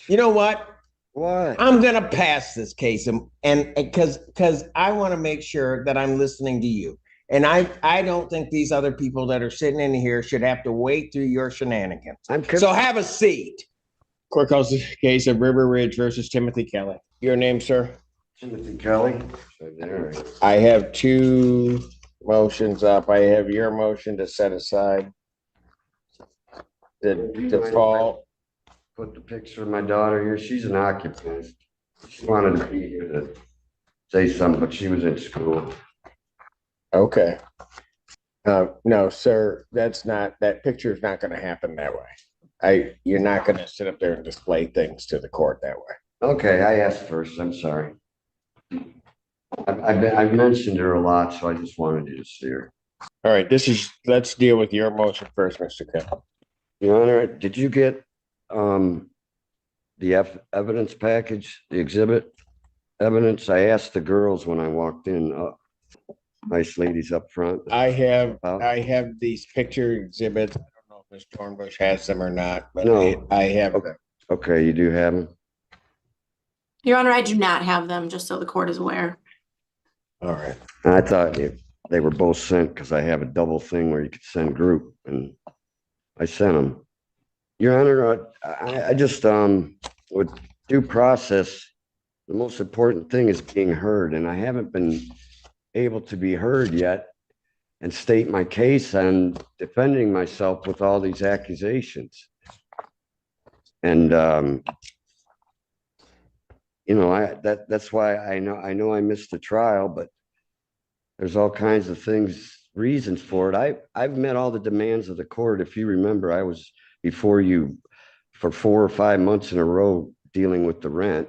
You know what? What? I'm gonna pass this case, and because I want to make sure that I'm listening to you, and I don't think these other people that are sitting in here should have to wait through your shenanigans. So have a seat. Court calls the case of River Ridge versus Timothy Kelly. Your name, sir? Timothy Kelly. I have two motions up. I have your motion to set aside the default. Put the picture of my daughter here. She's an occupant. She wanted to be here to say something, but she was in school. Okay. No, sir, that picture is not going to happen that way. You're not going to sit up there and display things to the court that way. Okay, I asked first. I'm sorry. I've mentioned her a lot, so I just wanted you to see her. All right, let's deal with your motion first, Mr. Kelly. Your Honor, did you get the evidence package, the exhibit evidence? I asked the girls when I walked in. Nice ladies up front. I have these picture exhibits. I don't know if Ms. Dornbush has them or not, but no, I have them. Okay, you do have them? Your Honor, I do not have them, just so the court is aware. All right. I thought they were both sent because I have a double thing where you could send group, and I sent them. Your Honor, I just with due process, the most important thing is being heard, and I haven't been able to be heard yet and state my case and defending myself with all these accusations. And you know, that's why I know I missed the trial, but there's all kinds of things, reasons for it. I've met all the demands of the court. If you remember, I was before you for 4 or 5 months in a row dealing with the rent,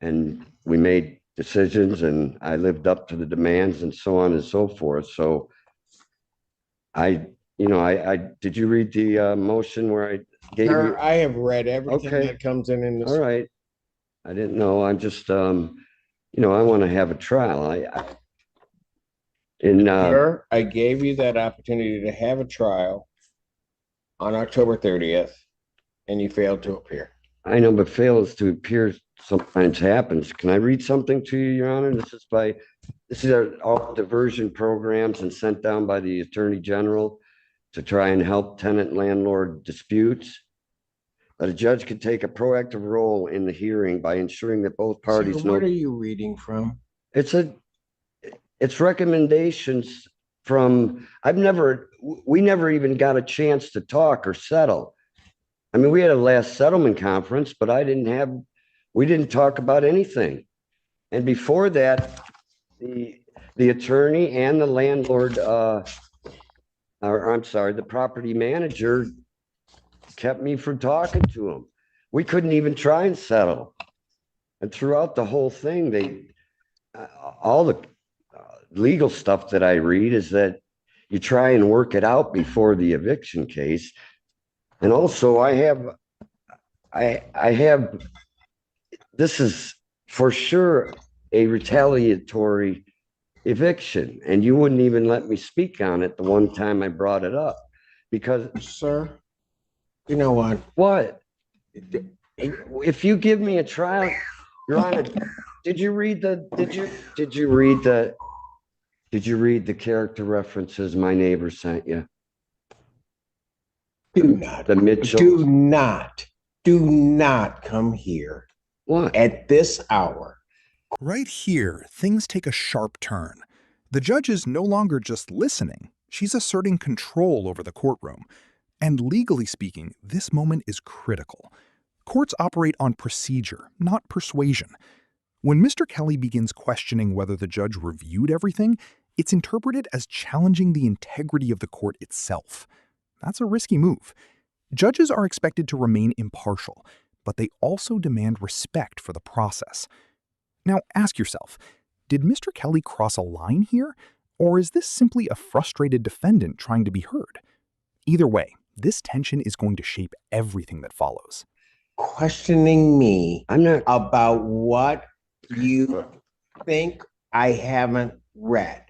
and we made decisions, and I lived up to the demands and so on and so forth. So I did you read the motion where I gave you? I have read everything that comes in this. All right. I didn't know. I'm just, I want to have a trial. Sir, I gave you that opportunity to have a trial on October 30th, and you failed to appear. I know, but fails to appear sometimes happens. Can I read something to you, Your Honor? This is all diversion programs and sent down by the Attorney General to try and help tenant landlord disputes. That a judge could take a proactive role in the hearing by ensuring that both parties know. What are you reading from? It's recommendations from, we never even got a chance to talk or settle. I mean, we had a last settlement conference, but we didn't talk about anything. And before that, the attorney and the landlord, the property manager kept me from talking to him. We couldn't even try and settle. And throughout the whole thing, all the legal stuff that I read is that you try and work it out before the eviction case. And also I have, this is for sure a retaliatory eviction, and you wouldn't even let me speak on it the one time I brought it up because. Sir, you know what? What? If you give me a trial, Your Honor, did you read the character references my neighbor sent you? Do not come here. What? At this hour. Right here, things take a sharp turn. The judge is no longer just listening. She's asserting control over the courtroom. And legally speaking, this moment is critical. Courts operate on procedure, not persuasion. When Mr. Kelly begins questioning whether the judge reviewed everything, it's interpreted as challenging the integrity of the court itself. That's a risky move. Judges are expected to remain impartial, but they also demand respect for the process. Now ask yourself, did Mr. Kelly cross a line here, or is this simply a frustrated defendant trying to be heard? Either way, this tension is going to shape everything that follows. Questioning me about what you think I haven't read.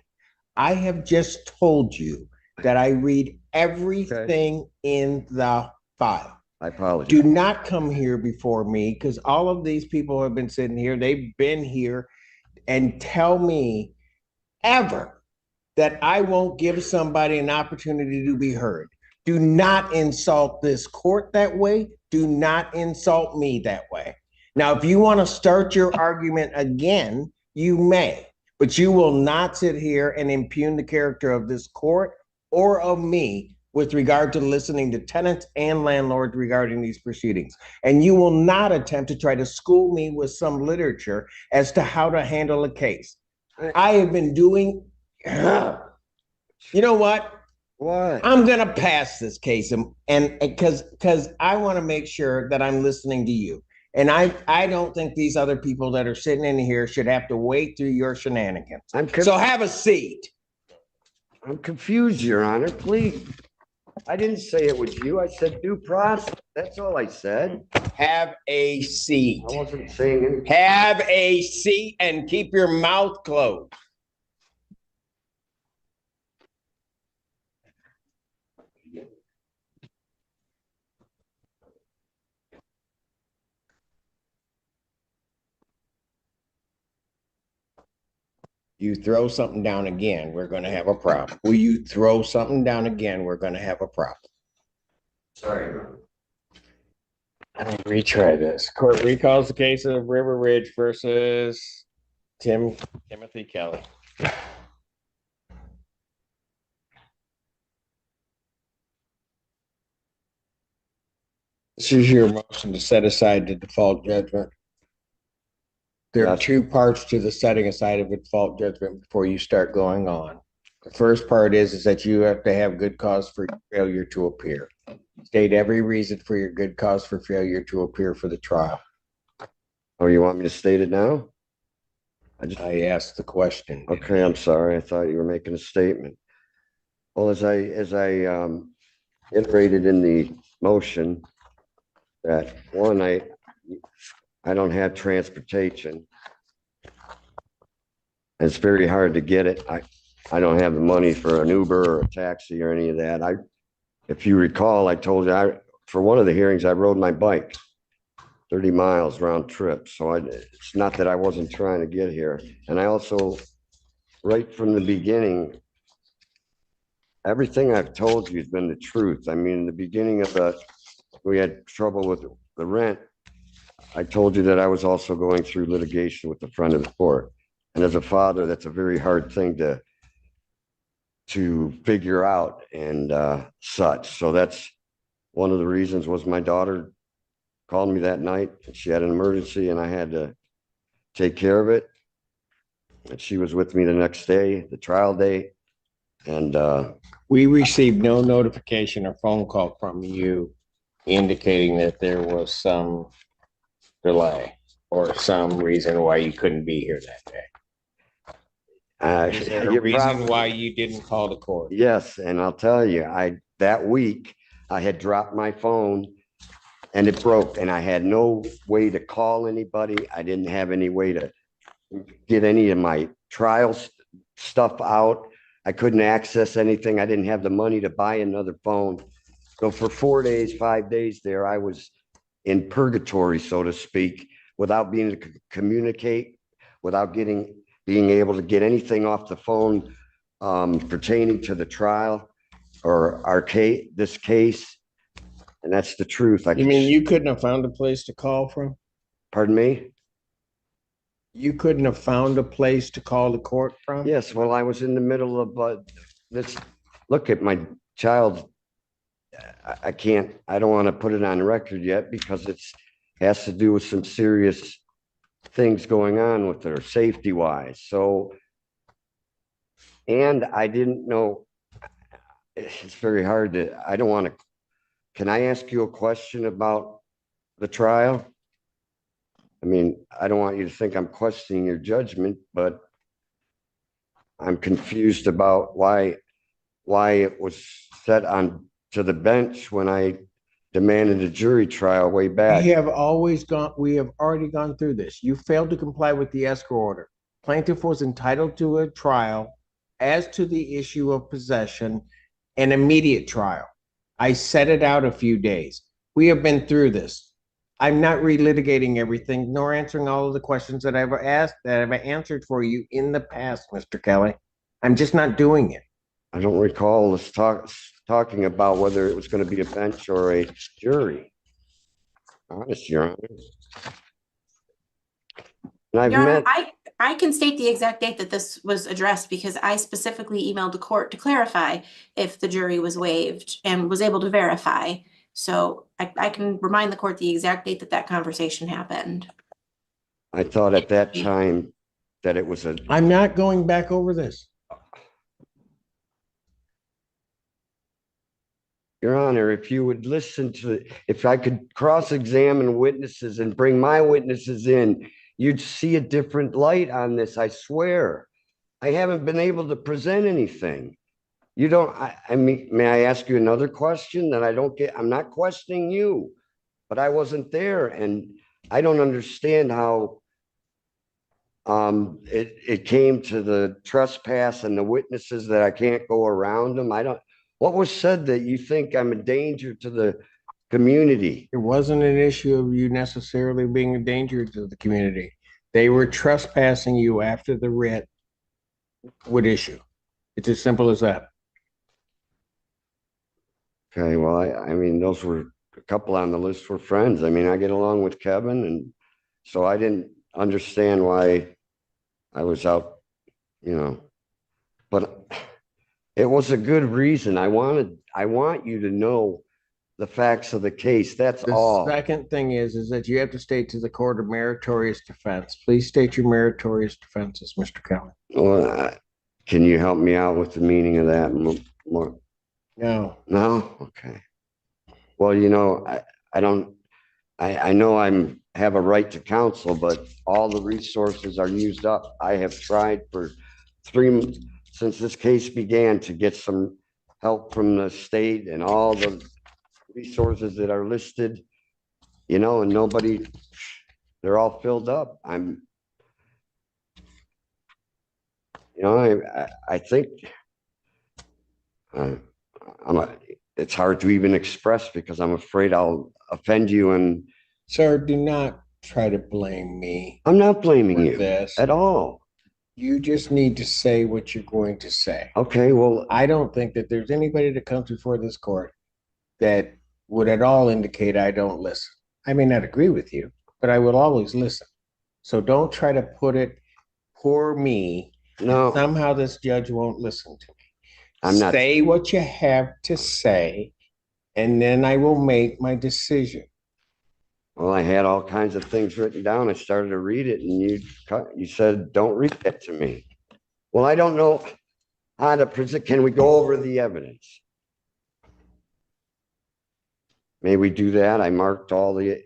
I have just told you that I read everything in the file. I apologize. Do not come here before me, because all of these people have been sitting here. They've been here, and tell me ever that I won't give somebody an opportunity to be heard. Do not insult this court that way. Do not insult me that way. Now, if you want to start your argument again, you may, but you will not sit here and impugn the character of this court or of me with regard to listening to tenants and landlords regarding these proceedings. And you will not attempt to try to school me with some literature as to how to handle a case. I have been doing, you know what? What? I'm going to pass this case, and because I want to make sure that I'm listening to you. And I don't think these other people that are sitting in here should have to wait through your shenanigans. So have a seat. I'm confused, Your Honor. Please. I didn't say it was you. I said due process. That's all I said. Have a seat. I wasn't saying anything. Have a seat and keep your mouth closed. You throw something down again, we're going to have a problem. Will you throw something down again, we're going to have a problem. Sorry. Retry this. Court recalls the case of River Ridge versus Timothy Kelly. This is your motion to set aside the default judgment. There are two parts to the setting aside of a default judgment before you start going on. The first part is that you have to have good cause for failure to appear. State every reason for your good cause for failure to appear for the trial. Oh, you want me to state it now? I asked the question. Okay, I'm sorry. I thought you were making a statement. Well, as I iterated in the motion, that one, I don't have transportation. It's very hard to get it. I don't have the money for an Uber or a taxi or any of that. If you recall, I told you for one of the hearings, I rode my bike 30 miles round trip. So it's not that I wasn't trying to get here. And I also, right from the beginning, everything I've told you has been the truth. I mean, in the beginning of we had trouble with the rent. I told you that I was also going through litigation with the friend of the court. And as a father, that's a very hard thing to figure out and such. So that's one of the reasons was my daughter called me that night. She had an emergency and I had to take care of it. And she was with me the next day, the trial day. And we received no notification or phone call from you indicating that there was some delay or some reason why you couldn't be here that day. Is there a reason why you didn't call the court? Yes, and I'll tell you, that week I had dropped my phone and it broke, and I had no way to call anybody. I didn't have any way to get any of my trial stuff out. I couldn't access anything. I didn't have the money to buy another phone. So for 4 days, 5 days there, I was in purgatory, so to speak, without being able to communicate, without being able to get anything off the phone pertaining to the trial or this case. And that's the truth. You mean you couldn't have found a place to call from? Pardon me? You couldn't have found a place to call the court from? Yes, well, I was in the middle of this. Look at my child. I don't want to put it on record yet because it has to do with some serious things going on with her safety wise. So, and I didn't know, it's very hard I don't want to, can I ask you a question about the trial? I mean, I don't want you to think I'm questioning your judgment, but I'm confused about why it was set on to the bench when I demanded a jury trial way back. We have already gone through this. You failed to comply with the escrow order. Plaintiff was entitled to a trial as to the issue of possession, an immediate trial. I set it out a few days. We have been through this. I'm not relitigating everything, nor answering all of the questions that I've asked, that I've answered for you in the past, Mr. Kelly. I'm just not doing it. I don't recall us talking about whether it was going to be a bench or a jury. Honest, Your Honor. And I've Your Honor, met. I can state the exact date that this was addressed because I specifically emailed the court to clarify if the jury was waived and was able to verify. So I can remind the court the exact date that conversation happened. I thought at that time that it was a. I'm not going back over this. Your Honor, if you would listen to, if I could cross-examine witnesses and bring my witnesses in, you'd see a different light on this, I swear. I haven't been able to present anything. You don't, I mean, may I ask you another question that I don't get? I'm not questioning you, but I wasn't there and I don't understand how it came to the trespass and the witnesses that I can't go around them. What was said that you think I'm a danger to the community? It wasn't an issue of you necessarily being a danger to the community. They were trespassing you after the writ would issue. It's as simple as that. Okay, well, I mean, those were a couple on the list were friends. I mean, I get along with Kevin, and so I didn't understand why I was out, you know, but it was a good reason. I want you to know the facts of the case. That's all. The second thing is that you have to state to the court a meritorious defense. Please state your meritorious defenses, Mr. Kelly. Well, can you help me out with the meaning of that more? No. No? Okay. Well, you know, I know I have a right to counsel, but all the resources are used up. I have tried for since this case began to get some help from the state and all the resources that are listed, you know, and nobody, they're all filled up. I think it's hard to even express because I'm afraid I'll offend you. And sir, do not try to blame me. I'm not blaming you this at all. You just need to say what you're going to say. Okay, well, I don't think that there's anybody that comes before this court that would at all indicate I don't listen. I may not agree with you, but I will always listen. So don't try to put it, poor me. no, Somehow this judge won't listen to me. I'm not. Say what you have to say, and then I will make my decision. Well, I had all kinds of things written down. I started to read it, and you said, "Don't read that to me." Well, I don't know how to present. Can we go over the evidence? May we do that? I marked all the.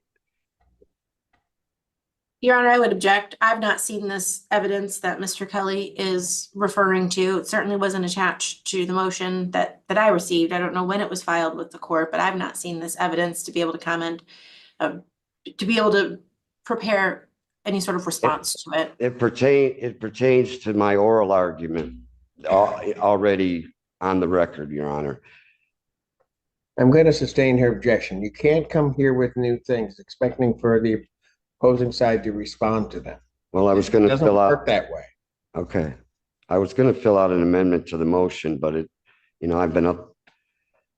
Your Honor, I would object. I've not seen this evidence that Mr. Kelly is referring to. It certainly wasn't attached to the motion that I received. I don't know when it was filed with the court, but I've not seen this evidence to be able to comment, to be able to prepare any sort of response to it. It pertains to my oral argument already on the record, Your Honor. I'm going to sustain her objection. You can't come here with new things expecting for the opposing side to respond to them. Well, I was going to fill out. It doesn't work that way. Okay. I was going to fill out an amendment to the motion, but I've been up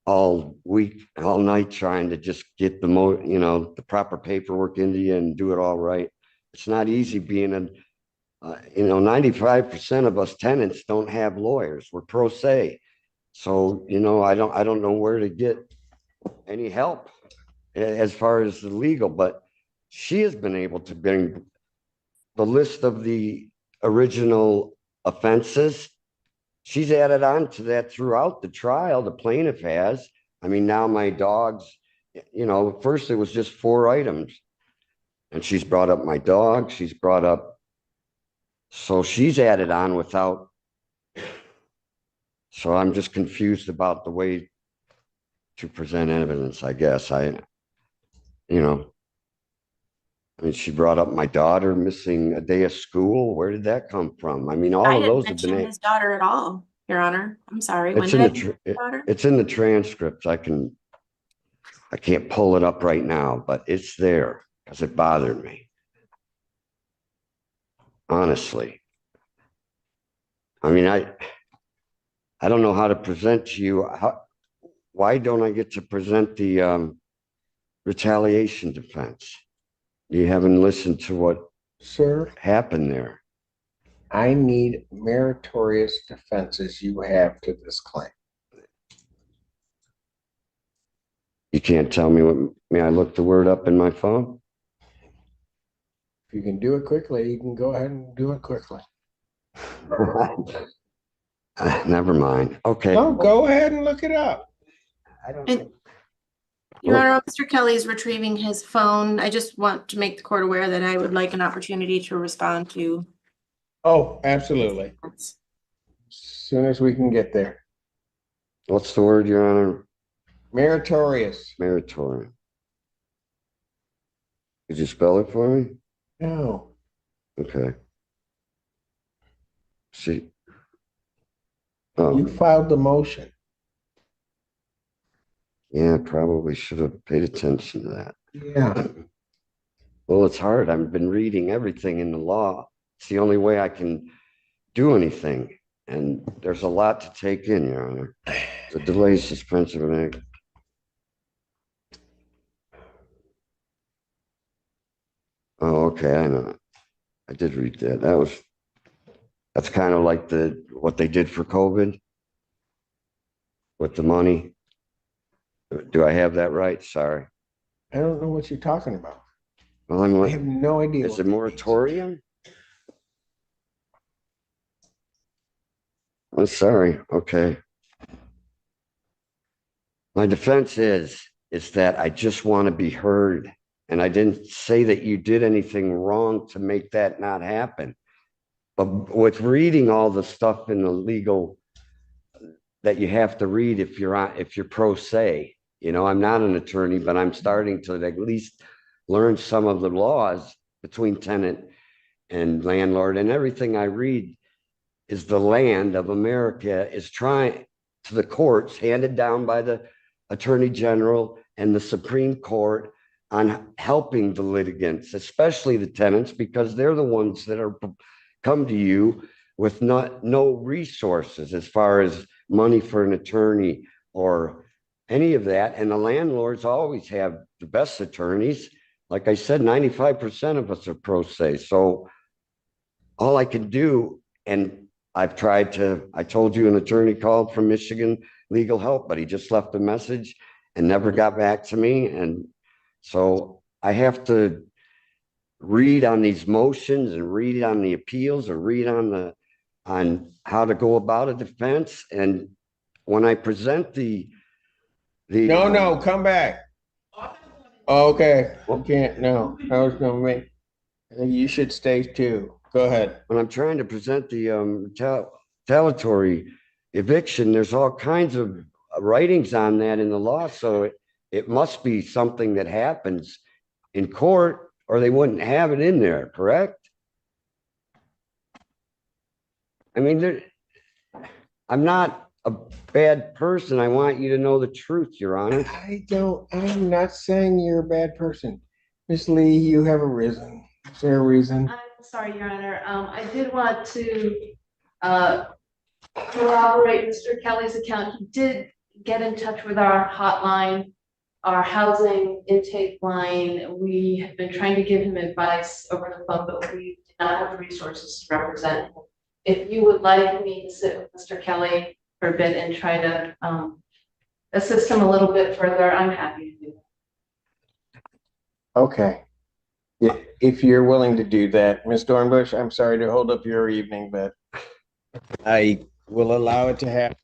all week, all night trying to just get the proper paperwork into you and do it all right. It's not easy being 95% of us tenants don't have lawyers. We're pro se. So, I don't know where to get any help as far as the legal, but she has been able to bring the list of the original offenses. She's added on to that throughout the trial. The plaintiff has. I mean, now my dogs, first it was just 4 items. And she's brought up my dog. So she's added on without. So I'm just confused about the way to present evidence, I guess. She brought up my daughter missing a day of school. Where did that come from? I mean, all of those have been. I didn't mention his daughter at all, Your Honor. I'm sorry. It's in the transcripts. I can I can't pull it up right now, but it's there because it bothered me. Honestly. I mean, I don't know how to present to you. Why don't I get to present the retaliation defense? You haven't listened to what Sir, happened there. I need meritorious defenses you have to this claim. You can't tell me what, may I look the word up in my phone? If you can do it quickly, you can go ahead and do it quickly. Never mind. Okay. No, go ahead and look it up. I don't And- Your Honor, Mr. Kelly is retrieving his phone. I just want to make the court aware that I would like an opportunity to respond to. Oh, absolutely. As soon as we can get there. What's the word, Your Honor? Meritorious. Meritorious. Could you spell it for me? No. Okay. See. You Oh, filed the motion. yeah, probably should have paid attention to that. Yeah. Well, it's hard. I've been reading everything in the law. It's the only way I can do anything. And there's a lot to take in, Your Honor. The delay suspension of an act. Oh, okay, I know. I did read that. That's kind of like what they did for COVID with the money. Do I have that right? Sorry. I don't know what you're talking about. Well, I have no idea. is it moratorium? I'm sorry. Okay. My defense is that I just want to be heard. And I didn't say that you did anything wrong to make that not happen. But with reading all the stuff in the legal that you have to read if you're pro se, you know, I'm not an attorney, but I'm starting to at least learn some of the laws between tenant and landlord, and everything I read is the land of America is trying to the courts handed down by the Attorney General and the Supreme Court on helping the litigants, especially the tenants, because they're the ones that are come to you with no resources as far as money for an attorney or any of that. And the landlords always have the best attorneys. Like I said, 95% of us are pro se. So all I can do, and I told you an attorney called from Michigan Legal Help, but he just left a message and never got back to me. And so I have to read on these motions and read on the appeals or read on how to go about a defense. And when I present No, come back. Okay. You can't. No, I was going to make. I think you should stay too. Go ahead. When I'm trying to present the retaliatory eviction, there's all kinds of writings on that in the law. So it must be something that happens in court or they wouldn't have it in there, correct? I mean, I'm not a bad person. I want you to know the truth, Your Honor. I'm not saying you're a bad person. Miss Lee, you have a reason. Is there a reason? I'm sorry, Your Honor. I did want to corroborate Mr. Kelly's account. He did get in touch with our hotline, our housing intake line. We have been trying to give him advice over the phone, but we did not have the resources to represent him. If you would like me to sit with Mr. Kelly for a bit and try to assist him a little bit further, I'm happy to do that. Okay. If you're willing to do that, Ms. Dornbush, I'm sorry to hold up your evening, but I will allow it to happen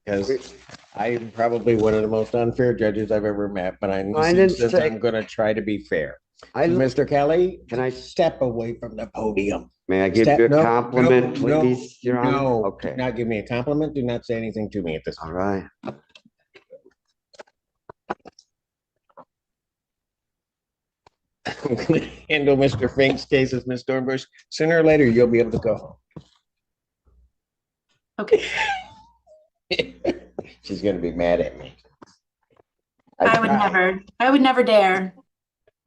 because I'm probably one of the most unfair judges I've ever met, but I'm going to try to be fair. Mr. Kelly, can I step away from the podium? May I give you a compliment, please, Your Honor? No, okay. Do not give me a compliment. Do not say anything to me at this time. All right. I'm going to handle Mr. Fink's case as Ms. Dornbush. Sooner or later, you'll be able to go home. Okay. She's going to be mad at me. I would never dare.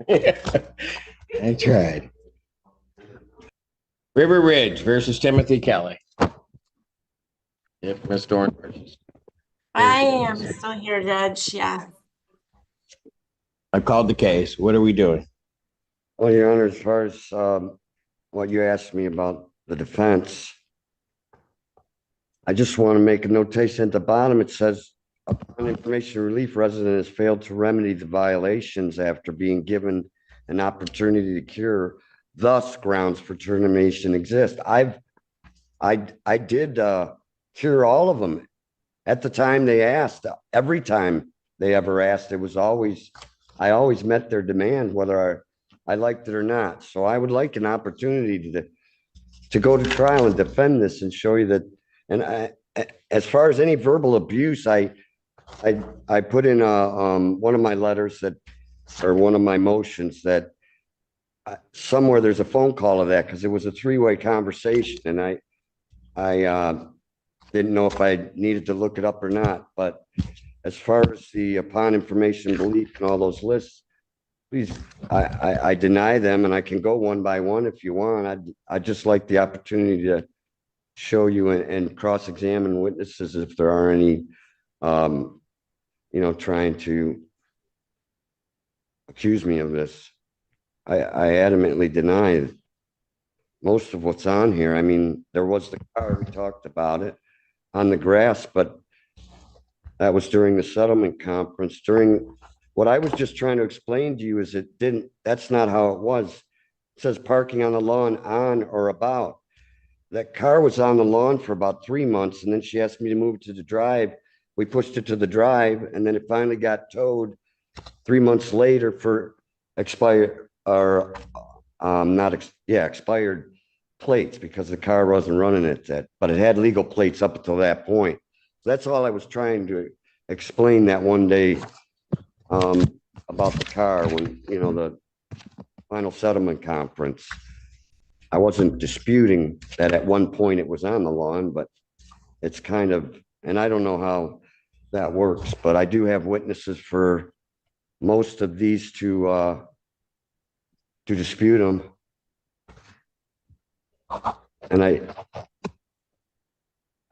I tried. River Ridge versus Timothy Kelly. If Ms. Dornbush. I am still here, Judge, yeah. I've called the case. What are we doing? Well, Your Honor, as far as what you asked me about the defense, I just want to make a notation at the bottom. It says, upon information relief, resident has failed to remedy the violations after being given an opportunity to cure. Thus, grounds for termination exist. I did cure all of them at the time they asked. Every time they ever asked, I always met their demand, whether I liked it or not. So I would like an opportunity to go to trial and defend this and show you that. And as far as any verbal abuse, I put in one of my letters or one of my motions that somewhere there's a phone call of that, because it was a three-way conversation, and I didn't know if I needed to look it up or not. But as far as the upon information belief and all those lists, please, I deny them, and I can go one by one if you want. I'd just like the opportunity to show you and cross-examine witnesses if there are any, trying to accuse me of this. I adamantly deny most of what's on here. I mean, there was the car, we talked about it, on the grass, but that was during the settlement conference. During what I was just trying to explain to you is that's not how it was. It says parking on the lawn on or about. That car was on the lawn for about 3 months, and then she asked me to move it to the drive. We pushed it to the drive, and then it finally got towed 3 months later for expired plates, because the car wasn't running at that, but it had legal plates up until that point. So that's all I was trying to explain that one day about the car when, the final settlement conference. I wasn't disputing that at one point it was on the lawn, but it's kind of, and I don't know how that works, but I do have witnesses for most of these to dispute them. And I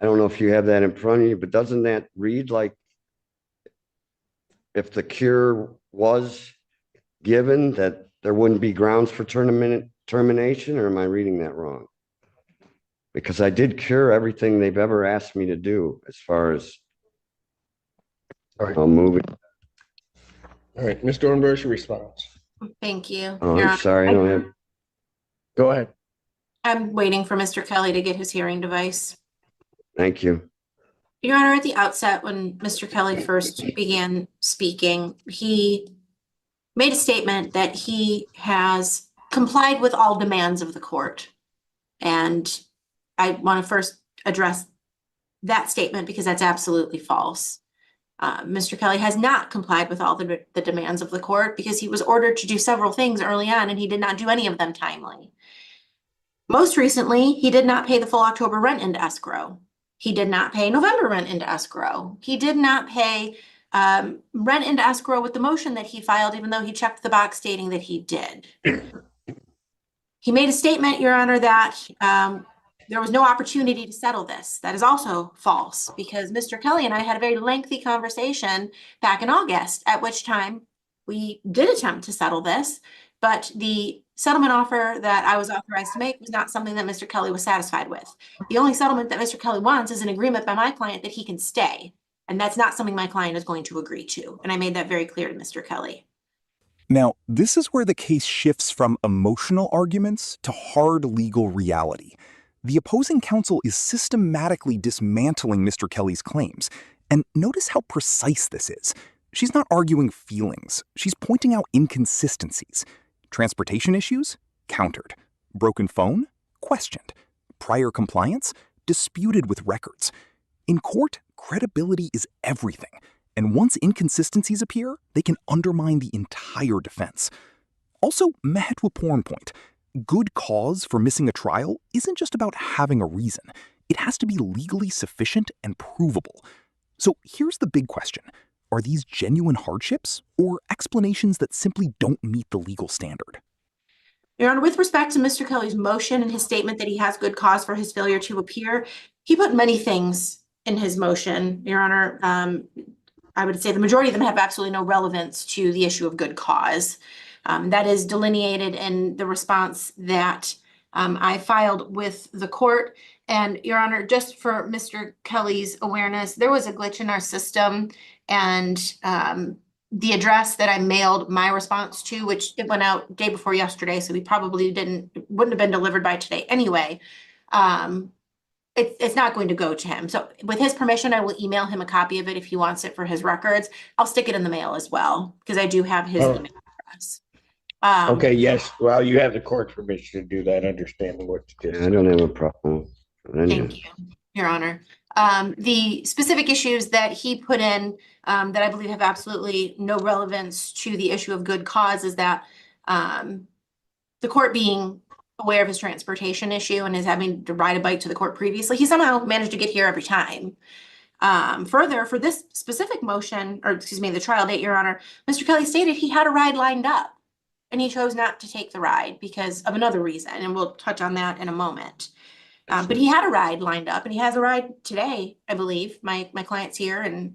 don't know if you have that in front of you, but doesn't that read like if the cure was given, that there wouldn't be grounds for termination, or am I reading that wrong? Because I did cure everything they've ever asked me to do as far as moving. All right, Ms. Dornbush, your response. Thank you. Oh, I'm sorry, I don't have. Go ahead. I'm waiting for Mr. Kelly to get his hearing device. Thank you. Your Honor, at the outset, when Mr. Kelly first began speaking, he made a statement that he has complied with all demands of the court. And I want to first address that statement because that's absolutely false. Mr. Kelly has not complied with all the demands of the court because he was ordered to do several things early on and he did not do any of them timely. Most recently, he did not pay the full October rent into escrow. He did not pay November rent into escrow. He did not pay rent into escrow with the motion that he filed, even though he checked the box stating that he did. He made a statement, Your Honor, that there was no opportunity to settle this. That is also false because Mr. Kelly and I had a very lengthy conversation back in August, at which time we did attempt to settle this, but the settlement offer that I was authorized to make was not something that Mr. Kelly was satisfied with. The only settlement that Mr. Kelly wants is an agreement by my client that he can stay. And that's not something my client is going to agree to. And I made that very clear to Mr. Kelly. Now, this is where the case shifts from emotional arguments to hard legal reality. The opposing counsel is systematically dismantling Mr. Kelly's claims. And notice how precise this is. She's not arguing feelings. She's pointing out inconsistencies. Transportation issues? Countered. Broken phone? Questioned. Prior compliance? Disputed with records. In court, credibility is everything. And once inconsistencies appear, they can undermine the entire defense. Also, to a porn point, good cause for missing a trial isn't just about having a reason. It has to be legally sufficient and provable. So here's the big question. Are these genuine hardships or explanations that simply don't meet the legal standard? Your Honor, with respect to Mr. Kelly's motion and his statement that he has good cause for his failure to appear, he put many things in his motion, Your Honor. I would say the majority of them have absolutely no relevance to the issue of good cause. That is delineated in the response that I filed with the court. And Your Honor, just for Mr. Kelly's awareness, there was a glitch in our system, and the address that I mailed my response to, which it went out day before yesterday, so we probably wouldn't have been delivered by today anyway. It's not going to go to him. So with his permission, I will email him a copy of it if he wants it for his records. I'll stick it in the mail as well, because I do have his email address. Okay, yes. Well, you have the court's permission to do that, understanding what you did. I don't have a problem. Thank you, Your Honor. The specific issues that he put in that I believe have absolutely no relevance to the issue of good cause is that the court being aware of his transportation issue and his having to ride a bike to the court previously, he somehow managed to get here every time. Further, for this specific motion, or excuse me, the trial date, Your Honor, Mr. Kelly stated he had a ride lined up and he chose not to take the ride because of another reason, and we'll touch on that in a moment. But he had a ride lined up, and he has a ride today, I believe. My client's here and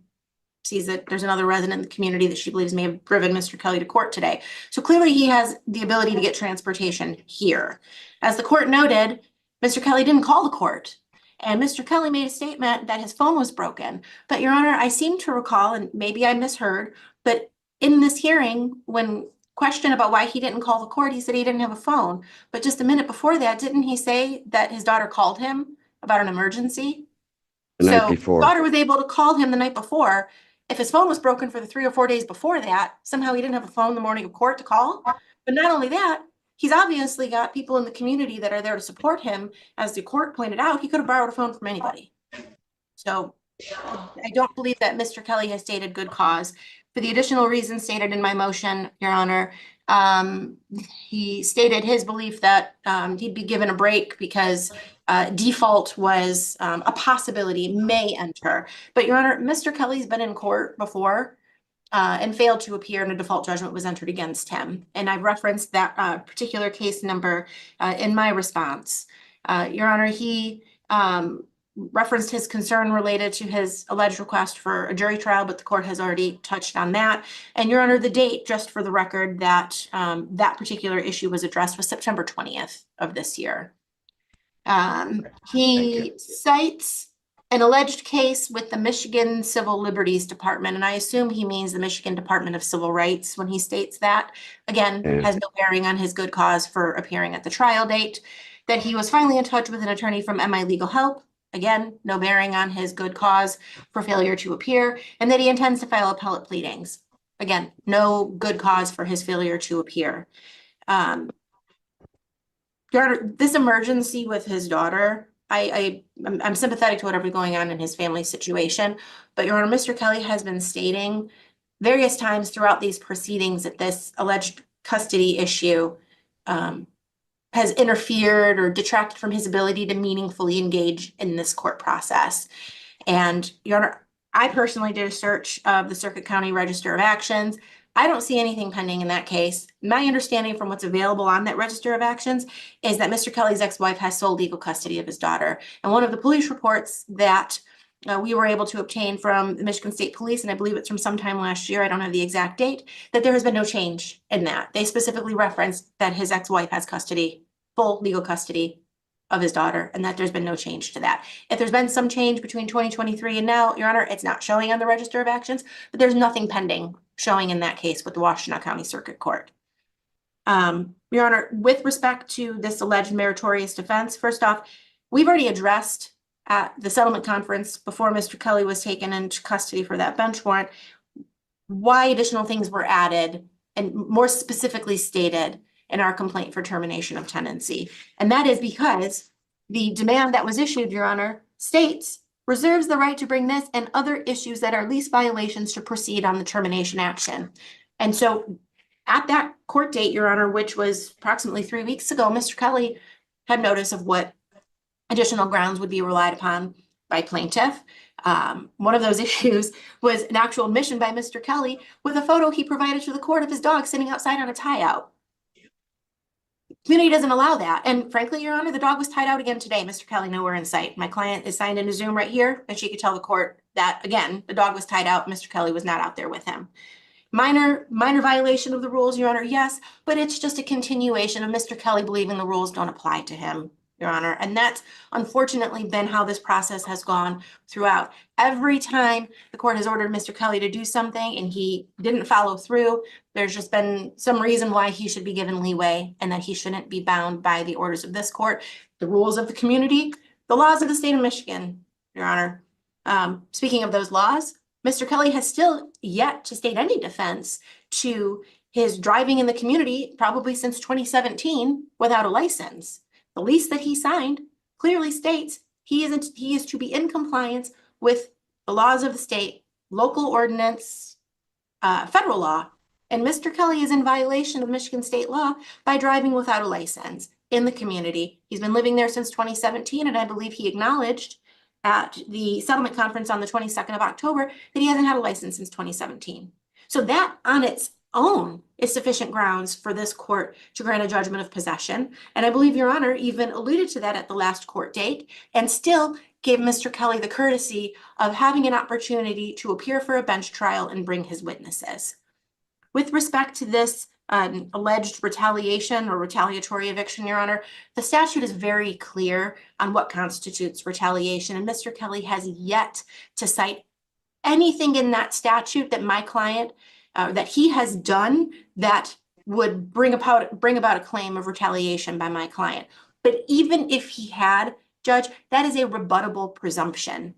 sees that there's another resident in the community that she believes may have driven Mr. Kelly to court today. So clearly he has the ability to get transportation here. As the court noted, Mr. Kelly didn't call the court, and Mr. Kelly made a statement that his phone was broken. But Your Honor, I seem to recall, and maybe I misheard, but in this hearing, when questioned about why he didn't call the court, he said he didn't have a phone. But just a minute before that, didn't he say that his daughter called him about an emergency? The night before. His daughter was able to call him the night before. If his phone was broken for the 3 or 4 days before that, somehow he didn't have a phone the morning of court to call. But not only that, he's obviously got people in the community that are there to support him. As the court pointed out, he could have borrowed a phone from anybody. So I don't believe that Mr. Kelly has stated good cause. For the additional reasons stated in my motion, Your Honor, he stated his belief that he'd be given a break because default was a possibility, may enter. But Your Honor, Mr. Kelly's been in court before and failed to appear, and a default judgment was entered against him. And I referenced that particular case number in my response. Your Honor, he referenced his concern related to his alleged request for a jury trial, but the court has already touched on that. And Your Honor, the date, just for the record, that that particular issue was addressed was September 20th of this year. He cites an alleged case with the Michigan Civil Liberties Department, and I assume he means the Michigan Department of Civil Rights when he states that. Again, has no bearing on his good cause for appearing at the trial date. That he was finally in touch with an attorney from MI Legal Help. Again, no bearing on his good cause for failure to appear, and that he intends to file appellate pleadings. Again, no good cause for his failure to appear. Your Honor, this emergency with his daughter, I'm sympathetic to whatever's going on in his family situation, but Your Honor, Mr. Kelly has been stating various times throughout these proceedings that this alleged custody issue has interfered or detracted from his ability to meaningfully engage in this court process. And Your Honor, I personally did a search of the Circuit County Register of Actions. I don't see anything pending in that case. My understanding from what's available on that Register of Actions is that Mr. Kelly's ex-wife has sole legal custody of his daughter. And one of the police reports that we were able to obtain from the Michigan State Police, and I believe it's from sometime last year, I don't have the exact date, that there has been no change in that. They specifically referenced that his ex-wife has custody, full legal custody of his daughter, and that there's been no change to that. If there's been some change between 2023 and now, Your Honor, it's not showing on the Register of Actions, but there's nothing pending showing in that case with the Washtenaw County Circuit Court. Your Honor, with respect to this alleged meritorious defense, first off, we've already addressed at the settlement conference before Mr. Kelly was taken into custody for that bench warrant, why additional things were added and more specifically stated in our complaint for termination of tenancy. And that is because the demand that was issued, Your Honor, states reserves the right to bring this and other issues that are lease violations to proceed on the termination action. And so at that court date, Your Honor, which was approximately 3 weeks ago, Mr. Kelly had notice of what additional grounds would be relied upon by plaintiff. One of those issues was an actual admission by Mr. Kelly with a photo he provided to the court of his dog sitting outside on a tie out. Community doesn't allow that. And frankly, Your Honor, the dog was tied out again today. Mr. Kelly nowhere in sight. My client is signed into Zoom right here, and she could tell the court that, again, the dog was tied out. Mr. Kelly was not out there with him. Minor violation of the rules, Your Honor, yes, but it's just a continuation of Mr. Kelly believing the rules don't apply to him, Your Honor. And that's unfortunately been how this process has gone throughout. Every time the court has ordered Mr. Kelly to do something and he didn't follow through, there's just been some reason why he should be given leeway and that he shouldn't be bound by the orders of this court, the rules of the community, the laws of the state of Michigan, Your Honor. Speaking of those laws, Mr. Kelly has still yet to state any defense to his driving in the community, probably since 2017, without a license. The lease that he signed clearly states he is to be in compliance with the laws of the state, local ordinance, federal law, and Mr. Kelly is in violation of Michigan state law by driving without a license in the community. He's been living there since 2017, and I believe he acknowledged at the settlement conference on the 22nd of October that he hasn't had a license since 2017. So that on its own is sufficient grounds for this court to grant a judgment of possession. And I believe Your Honor even alluded to that at the last court date and still gave Mr. Kelly the courtesy of having an opportunity to appear for a bench trial and bring his witnesses. With respect to this alleged retaliation or retaliatory eviction, Your Honor, the statute is very clear on what constitutes retaliation, and Mr. Kelly has yet to cite anything in that statute that my client, that he has done that would bring about a claim of retaliation by my client. But even if he had, Judge, that is a rebuttable presumption.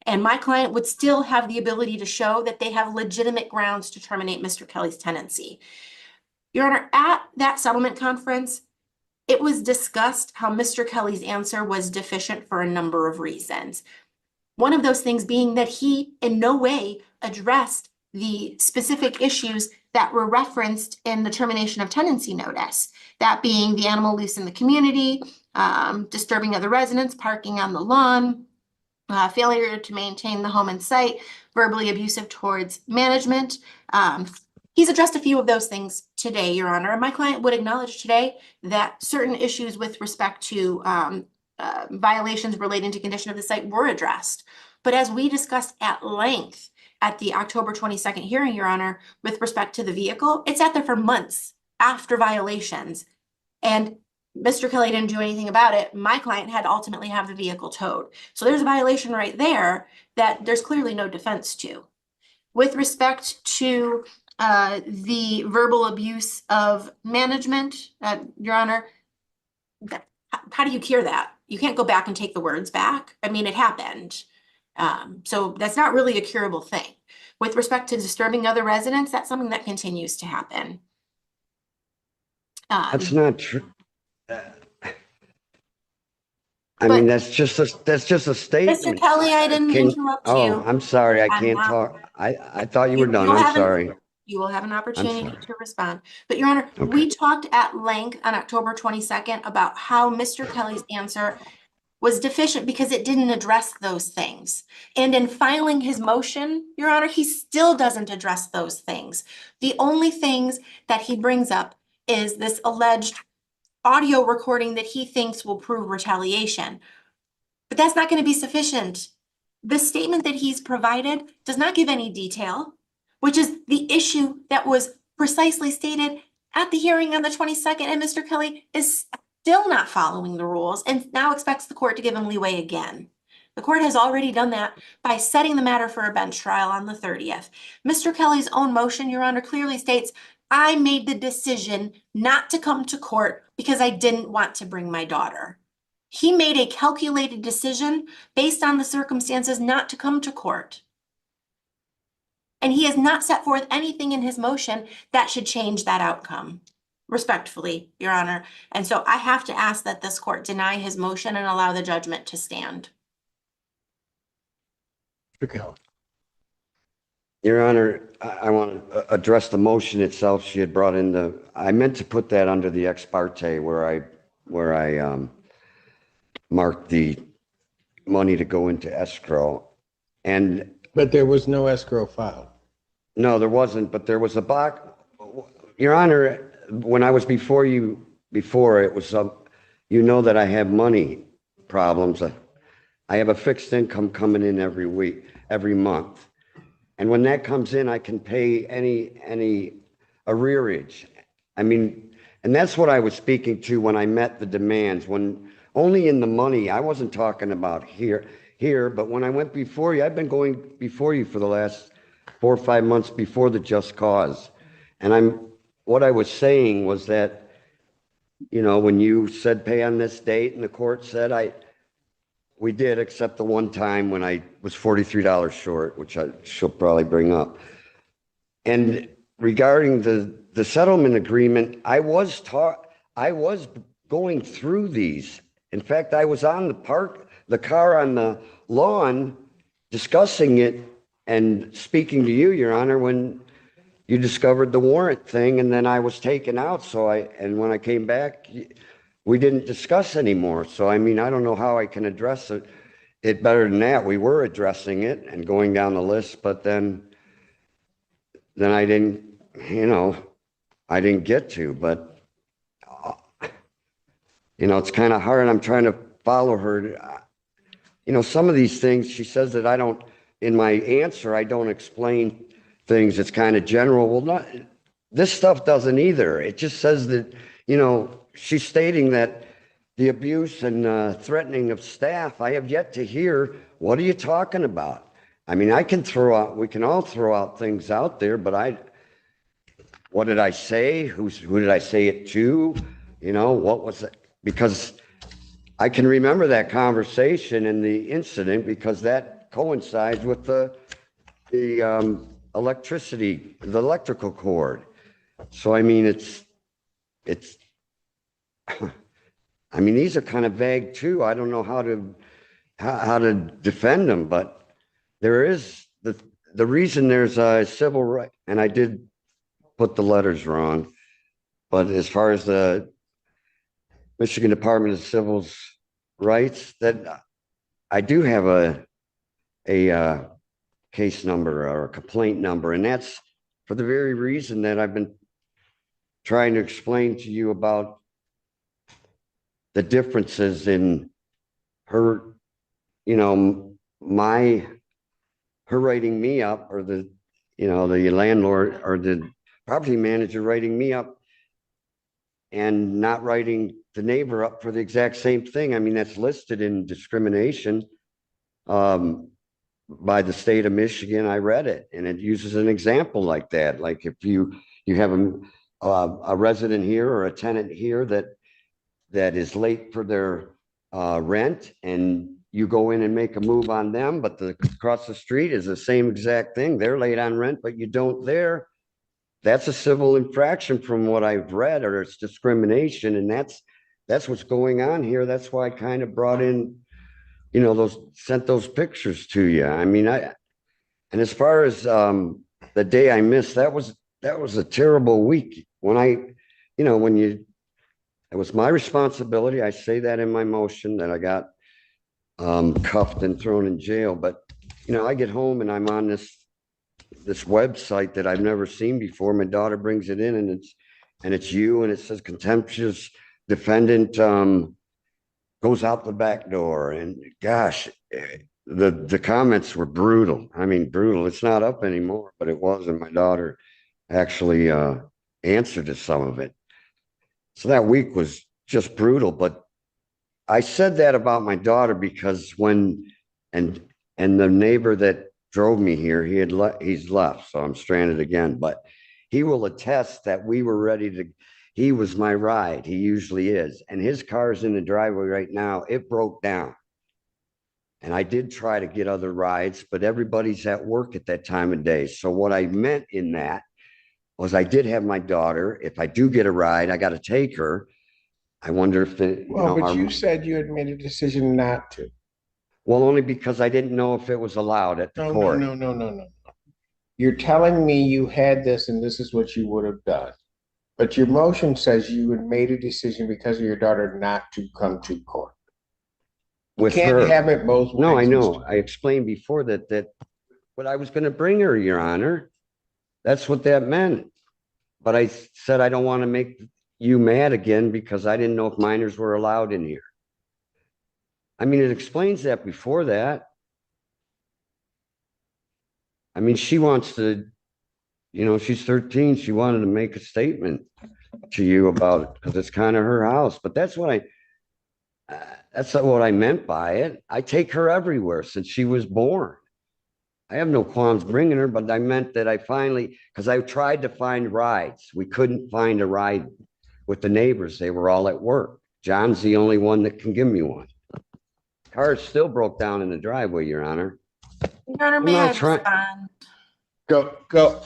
And my client would still have the ability to show that they have legitimate grounds to terminate Mr. Kelly's tenancy. Your Honor, at that settlement conference, it was discussed how Mr. Kelly's answer was deficient for a number of reasons. One of those things being that he in no way addressed the specific issues that were referenced in the termination of tenancy notice, that being the animal loose in the community, disturbing other residents, parking on the lawn, failure to maintain the home and site, verbally abusive towards management. He's addressed a few of those things today, Your Honor. And my client would acknowledge today that certain issues with respect to violations relating to condition of the site were addressed. But as we discussed at length at the October 22nd hearing, Your Honor, with respect to the vehicle, it sat there for months after violations. And Mr. Kelly didn't do anything about it. My client had to ultimately have the vehicle towed. So there's a violation right there that there's clearly no defense to. With respect to the verbal abuse of management, Your Honor, how do you cure that? You can't go back and take the words back. I mean, it happened. So that's not really a curable thing. With respect to disturbing other residents, that's something that continues to happen. That's not true. I mean, that's just a statement. Mr. Kelly, I didn't interrupt you. Oh, I'm sorry. I can't talk. I thought you were done. I'm sorry. You will have an opportunity to respond. But Your Honor, we talked at length on October 22nd about how Mr. Kelly's answer was deficient because it didn't address those things. And in filing his motion, Your Honor, he still doesn't address those things. The only things that he brings up is this alleged audio recording that he thinks will prove retaliation. But that's not going to be sufficient. The statement that he's provided does not give any detail, which is the issue that was precisely stated at the hearing on the 22nd, and Mr. Kelly is still not following the rules and now expects the court to give him leeway again. The court has already done that by setting the matter for a bench trial on the 30th. Mr. Kelly's own motion, Your Honor, clearly states, I made the decision not to come to court because I didn't want to bring my daughter. He made a calculated decision based on the circumstances not to come to court. And he has not set forth anything in his motion that should change that outcome, respectfully, Your Honor. And so I have to ask that this court deny his motion and allow the judgment to stand. Your Honor, I want to address the motion itself. She had brought in I meant to put that under the ex parte where I marked the money to go into escrow. And But there was no escrow filed. no, there wasn't, but there was a box. Your Honor, when I was before you, before it was, you know that I have money problems. I have a fixed income coming in every week, every month. And when that comes in, I can pay any arrearage. I mean, and that's what I was speaking to when I met the demands, when only in the money, I wasn't talking about here, but when I went before you, I've been going before you for the last 4 or 5 months before the just cause. And what I was saying was that, you know, when you said pay on this date and the court said we did, except the one time when I was $43 short, which she'll probably bring up. And regarding the settlement agreement, I was going through these. In fact, I was on the car on the lawn discussing it and speaking to you, Your Honor, when you discovered the warrant thing, and then I was taken out. And when I came back, we didn't discuss anymore. So, I mean, I don't know how I can address it better than that. We were addressing it and going down the list, but then I didn't, you know, I didn't get to, but, you know, it's kind of hard. I'm trying to follow her. You know, some of these things, she says that in my answer, I don't explain things. It's kind of general. Well, this stuff doesn't either. It just says that, you know, she's stating that the abuse and threatening of staff, I have yet to hear, what are you talking about? I mean, we can all throw out things out there, but what did I say? Who did I say it to? You know, what was it? Because I can remember that conversation and the incident because that coincides with the electrical cord. So, I mean, I mean, these are kind of vague too. I don't know how to defend them, but there is the reason there's a civil right, and I did put the letters wrong, but as far as the Michigan Department of Civil Rights, that I do have a case number or a complaint number, and that's for the very reason that I've been trying to explain to you about the differences in her, you know, her writing me up, or the landlord or the property manager writing me up and not writing the neighbor up for the exact same thing. I mean, that's listed in discrimination by the state of Michigan. I read it, and it uses an example like that. Like if you have a resident here or a tenant here that is late for their rent, and you go in and make a move on them, but across the street is the same exact thing. They're late on rent, but you don't there. That's a civil infraction from what I've read, or it's discrimination. And that's what's going on here. That's why I kind of brought in, you know, sent those pictures to you. I mean, and as far as the day I missed, that was a terrible week. It was my responsibility. I say that in my motion that I got cuffed and thrown in jail. But, you know, I get home and I'm on this website that I've never seen before. My daughter brings it in, and it's you, and it says contemptuous defendant goes out the back door. And gosh, the comments were brutal. I mean, brutal. It's not up anymore, but it was, and my daughter actually answered to some of it. So that week was just brutal. But I said that about my daughter because and the neighbor that drove me here, he's left, so I'm stranded again. But he will attest that we were ready to. He was my ride. He usually is, and his car's in the driveway right now. It broke down, and I did try to get other rides, but everybody's at work at that time of day. So what I meant in that was I did have my daughter. If I do get a ride, I got to take her. I wonder if you said you had made a decision not to. Well, only because I didn't know if it was allowed at the court. No. You're telling me you had this and this is what you would have done. But your motion says you had made a decision because of your daughter not to come to court. with Can't her. have it both ways. No, I know. Mr. I explained before that what I was going to bring her, Your Honor. That's what that meant. But I said I don't want to make you mad again because I didn't know if minors were allowed in here. I mean, it explains that before that. I mean, she wants to, she's 13. She wanted to make a statement to you about it because it's kind of her house. But that's what that's not what I meant by it. I take her everywhere since she was born. I have no qualms bringing her, but I meant that I finally, because I tried to find rides. We couldn't find a ride with the neighbors. They were all at work. John's the only one that can give me one. Car still broke down in the driveway, Your Honor. Your Honor, I'm may I not trying- respond? Go.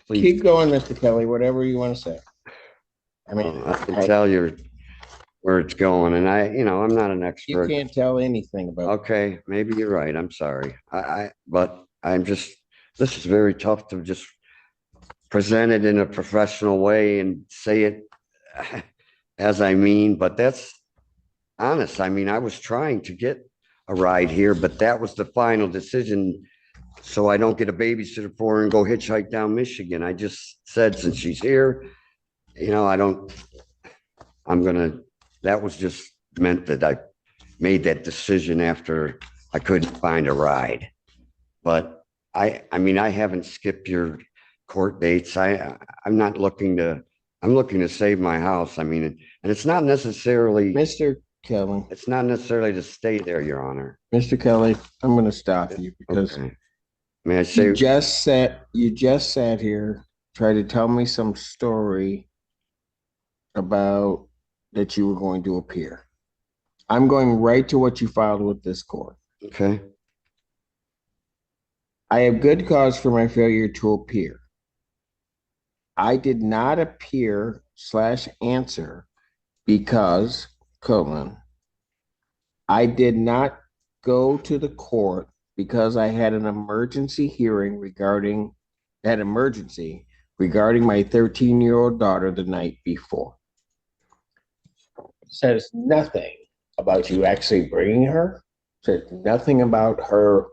Please. Keep going, Mr. Kelly, whatever you want to say. I mean, I can tell you where it's going, and I'm not an you expert. can't tell anything about it. Okay, maybe you're right. I'm sorry. But this is very tough to just present it in a professional way and say it as I mean, but that's honest. I mean, I was trying to get a ride here, but that was the final decision. So I don't get a babysitter for her and go hitchhike down Michigan. I just said, since she's here, that was just meant that I made that decision after I couldn't find a ride. But I mean, I haven't skipped your court dates. I'm looking to save my house. I mean, and it's not necessarily, Mr. Kelly, it's not necessarily to stay there, Your Honor. Mr. Kelly, I'm going to stop you because Okay. May I say, you just sat here, tried to tell me some story about that you were going to appear. I'm going right to what you filed with this court. okay, I have good cause for my failure to appear. I did not appear / answer because, I did not go to the court because I had an emergency hearing regarding my 13-year-old daughter the night before. Says nothing about you actually bringing her. Says nothing about her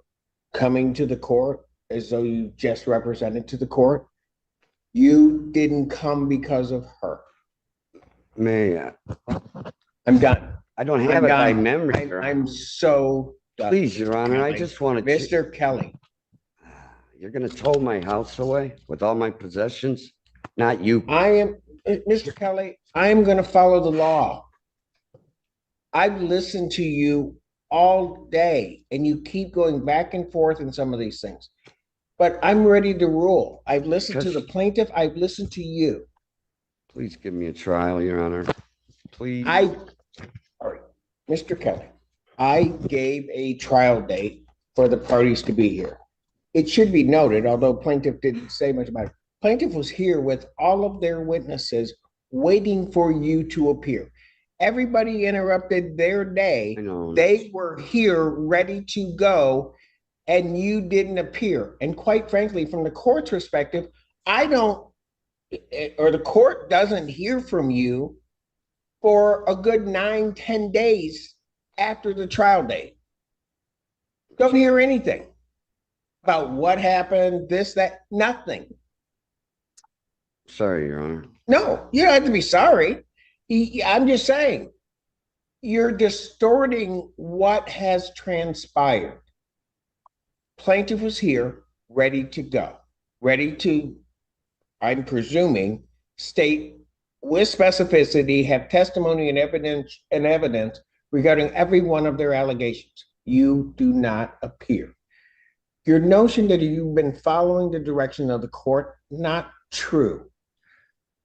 coming to the court as though you just represented to the court. You didn't come because of her. I'm done. I don't have it by done. memory. Your Honor. I'm so done. Please, Your Honor, I Kelly. just wanted to. Mr. Kelly, You're gonna tow my house away with all my possessions? Not you. Mr. Kelly, I am going to follow the law. I've listened to you all day and you keep going back and forth in some of these things, but I'm ready to rule. I've listened to the plaintiff. I've listened to you. Please give me a trial, Your Honor. Please. All right, Mr. Kelly, I gave a trial date for the parties to be here. It should be noted, although plaintiff didn't say much about it, plaintiff was here with all of their witnesses waiting for you to appear. Everybody interrupted their day. I know. They were here ready to go and you didn't appear. And quite frankly, from the court's perspective, the court doesn't hear from you for a good 9-10 days after the trial date. Don't hear anything about what happened, this, that, nothing. Sorry, Your Honor. No, you don't have to be sorry. I'm just saying, you're distorting what has transpired. Plaintiff was here, ready to go, ready to, I'm presuming, state with specificity, have testimony and evidence regarding every one of their allegations. You do not appear. Your notion that you've been following the direction of the court, not true.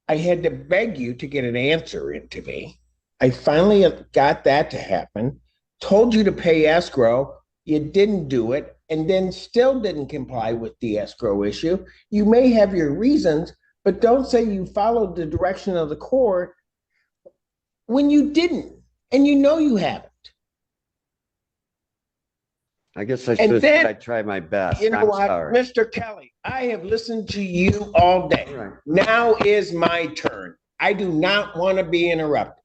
I had to beg you to get an answer into me. I finally got that to happen, told you to pay escrow, you didn't do it, and then still didn't comply with the escrow issue. You may have your reasons, but don't say you followed the direction of the court when you didn't, and you know you haven't. I guess I should have. I tried my best. You know I'm what, sorry. Mr. Kelly, I have listened to you all day. Right. Now is my turn. I do not want to be interrupted.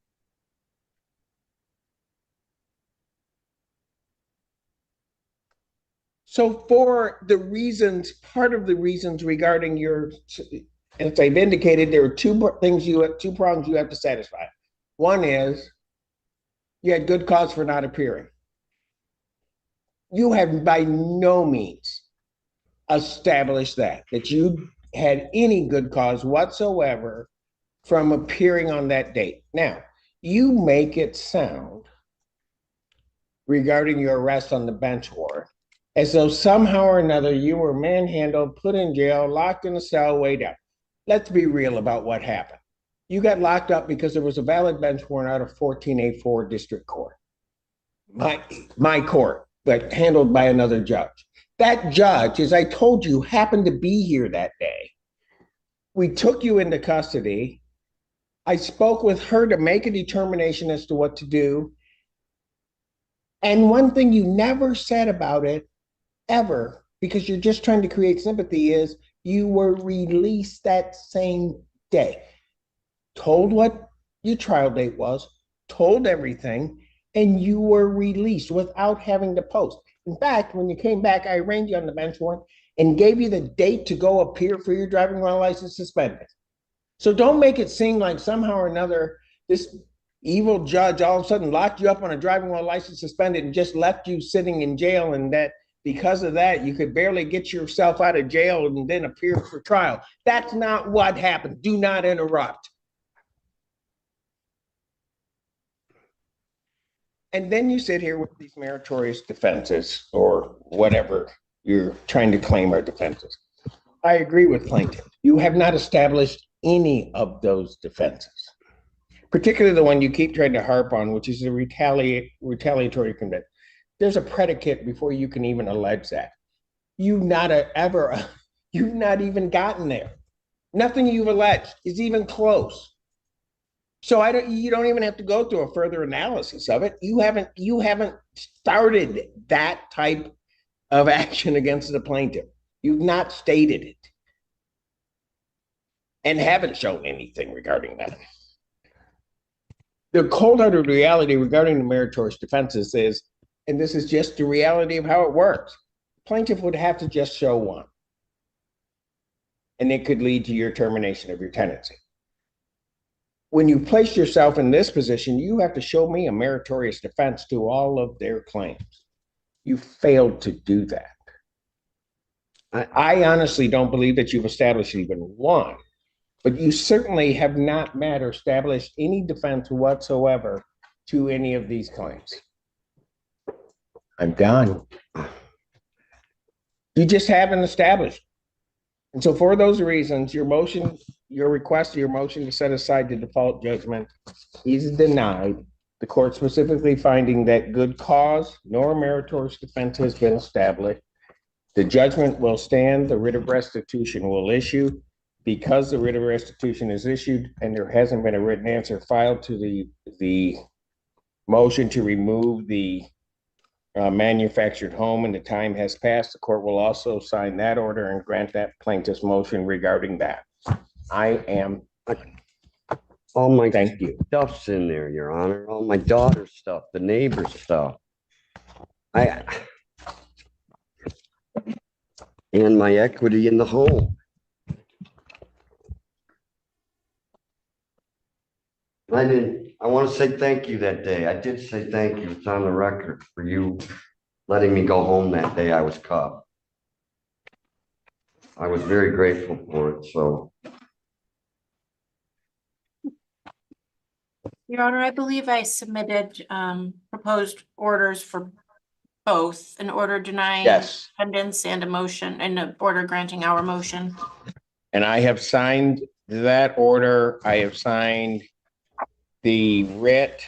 So for the reasons, part of the reasons regarding your, as I've indicated, there are two prongs you have to satisfy. One is you had good cause for not appearing. You have by no means established that you had any good cause whatsoever from appearing on that date. Now, you make it sound regarding your arrest on the bench warrant as though somehow or another you were manhandled, put in jail, locked in a cell, way down. Let's be real about what happened. You got locked up because there was a valid bench warrant out of 14A4 district court. My court, but handled by another judge. That judge, as I told you, happened to be here that day. We took you into custody. I spoke with her to make a determination as to what to do. And one thing you never said about it, ever, because you're just trying to create sympathy, is you were released that same day. Told what your trial date was, told everything, and you were released without having to post. In fact, when you came back, I arraigned you on the bench warrant and gave you the date to go appear for your driving while license suspended. So don't make it seem like somehow or another this evil judge all of a sudden locked you up on a driving while license suspended and just left you sitting in jail, and that because of that you could barely get yourself out of jail and then appear for trial. That's not what happened. Do not interrupt. And then you sit here with these meritorious defenses or whatever you're trying to claim are defenses. I agree with plaintiff. You have not established any of those defenses, particularly the one you keep trying to harp on, which is a retaliatory conviction. There's a predicate before you can even allege that. You've not even gotten there. Nothing you've alleged is even close. So you don't even have to go through a further analysis of it. You haven't started that type of action against the plaintiff. You've not stated it and haven't shown anything regarding that. The cold-hearted reality regarding the meritorious defenses is, and this is just the reality of how it works, the plaintiff would have to just show one, and it could lead to your termination of your tenancy. When you place yourself in this position, you have to show me a meritorious defense to all of their claims. You failed to do that. I honestly don't believe that you've established even one, but you certainly have not met or established any defense whatsoever to any of these claims. I'm done. You just haven't established. And so for those reasons, your motion to set aside the default judgment is denied. The court specifically finding that good cause nor meritorious defense has been established. The judgment will stand, the writ of restitution will issue. Because the writ of restitution is issued and there hasn't been a written answer filed to the motion to remove the manufactured home and the time has passed, the court will also sign that order and grant that plaintiff's motion regarding that. I am. All my Thank you. stuff's in there, Your Honor. All my daughter's stuff, the neighbor's stuff. And my equity in the home. I want to say thank you that day. I did say thank you. It's on the record for you letting me go home that day I was caught. I was very grateful for it, so. Your Honor, I believe I submitted proposed orders for both, an order denying attendance and a motion, and an order granting our motion. And I have signed that order. I have signed the writ,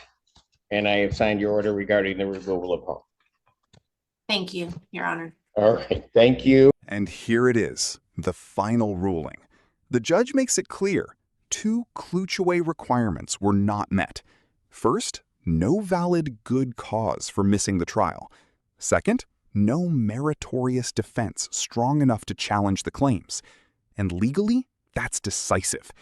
and I have signed your order regarding the removal of home. Thank you, Your Honor. All right, thank you. And here it is, the final ruling. The judge makes it clear. Two Klucheway requirements were not met. First, no valid good cause for missing the trial. Second, no meritorious defense strong enough to challenge the claims. And legally, that's decisive.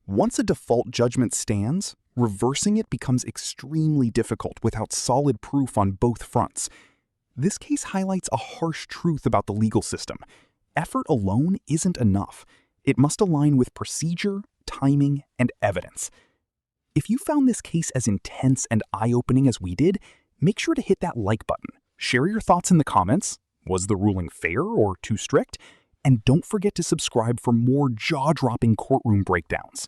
Once a default judgment stands, reversing it becomes extremely difficult without solid proof on both fronts. This case highlights a harsh truth about the legal system. Effort alone isn't enough. It must align with procedure, timing, and evidence. If you found this case as intense and eye-opening as we did, make sure to hit that like button. Share your thoughts in the comments. Was the ruling fair or too strict? And don't forget to subscribe for more jaw-dropping courtroom breakdowns.